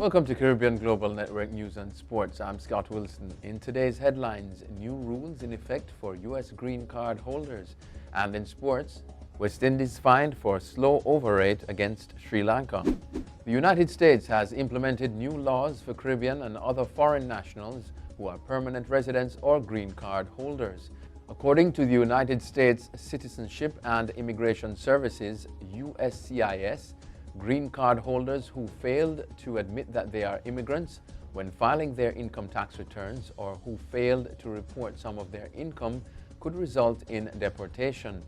Welcome to Caribbean Global Network News and Sports. I'm Scott Wilson. In today's headlines, new rules in effect for U.S. green card holders. And in sports, West Indies fined for slow over rate against Sri Lanka. The United States has implemented new laws for Caribbean and other foreign nationals who are permanent residents or green card holders. According to the United States Citizenship and Immigration Services, USCIS, green card holders who failed to admit that they are immigrants when filing their income tax returns or who failed to report some of their income could result in deportation.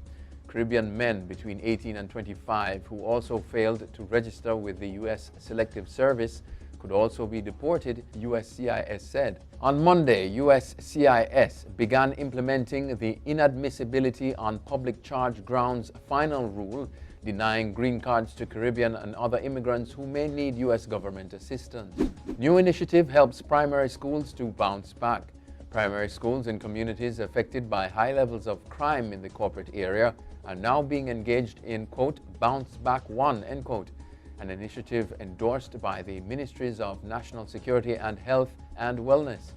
Caribbean men between 18 and 25 who also failed to register with the U.S. Selective Service could also be deported, USCIS said. On Monday, USCIS began implementing the inadmissibility on public charge grounds final rule denying green cards to Caribbean and other immigrants who may need U.S. government assistance. New initiative helps primary schools to bounce back. Primary schools in communities affected by high levels of crime in the corporate area are now being engaged in, quote, Bounce Back One, end quote, an initiative endorsed by the Ministries of National Security and Health and Wellness.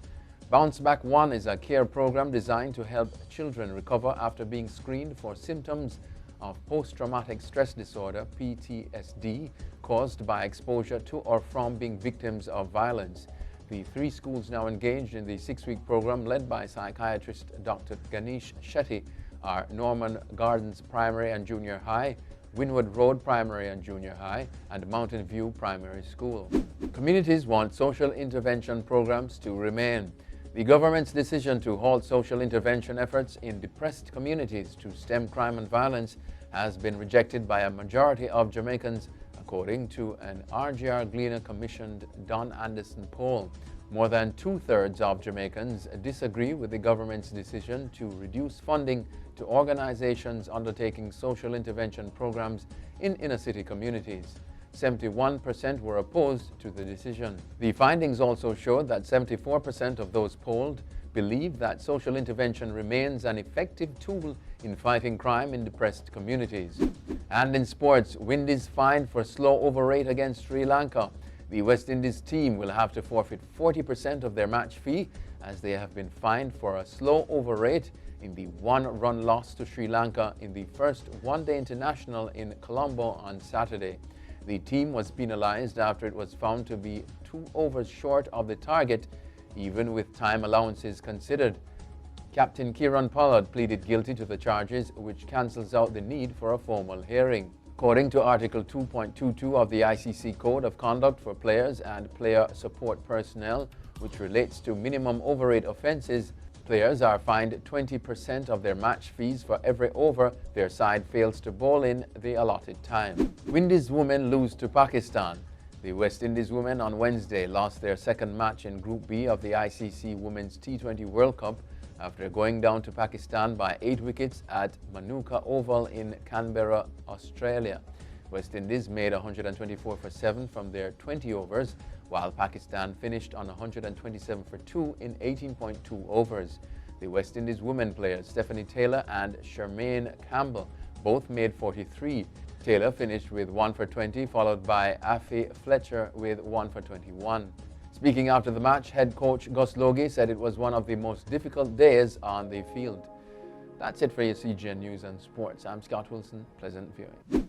Bounce Back One is a care program designed to help children recover after being screened for symptoms of post-traumatic stress disorder, PTSD, caused by exposure to or from being victims of violence. The three schools now engaged in the 6-week program led by psychiatrist Dr. Ganesh Shetty are Norman Gardens Primary and Junior High, Windward Road Primary and Junior High, and Mountain View Primary School. Communities want social intervention programs to remain. The government's decision to halt social intervention efforts in depressed communities to stem crime and violence has been rejected by a majority of Jamaicans, according to an RGR Gleaner commissioned Don Anderson poll. More than 2/3 of Jamaicans disagree with the government's decision to reduce funding to organizations undertaking social intervention programs in inner-city communities. 71% were opposed to the decision. The findings also showed that 74% of those polled believe that social intervention remains an effective tool in fighting crime in depressed communities. And in sports, Windies fined for slow over rate against Sri Lanka. The West Indies team will have to forfeit 40% of their match fee as they have been fined for a slow over rate in the one-run loss to Sri Lanka in the first one-day international in Colombo on Saturday. The team was penalized after it was found to be 2 overs short of the target, even with time allowances considered. Captain Kieran Pollard pleaded guilty to the charges, which cancels out the need for a formal hearing. According to Article 2.22 of the ICC Code of Conduct for Players and Player Support Personnel, which relates to minimum overrate offences, players are fined 20% of their match fees for every over their side fails to bowl in the allotted time. Windies women lose to Pakistan. The West Indies women on Wednesday lost their second match in Group B of the ICC Women's T20 World Cup after going down to Pakistan by 8 wickets at Manuka Oval in Canberra, Australia. West Indies made 124 for 7 from their 20 overs, while Pakistan finished on 127 for 2 in 18.2 overs. The West Indies women players Stephanie Taylor and Charmaine Campbell both made 43. Taylor finished with 1 for 20, followed by Afi Fletcher with 1 for 21. Speaking after the match, head coach Gus Logie said it was one of the most difficult days on the field. That's it for your CGN News and Sports. I'm Scott Wilson. Pleasant viewing.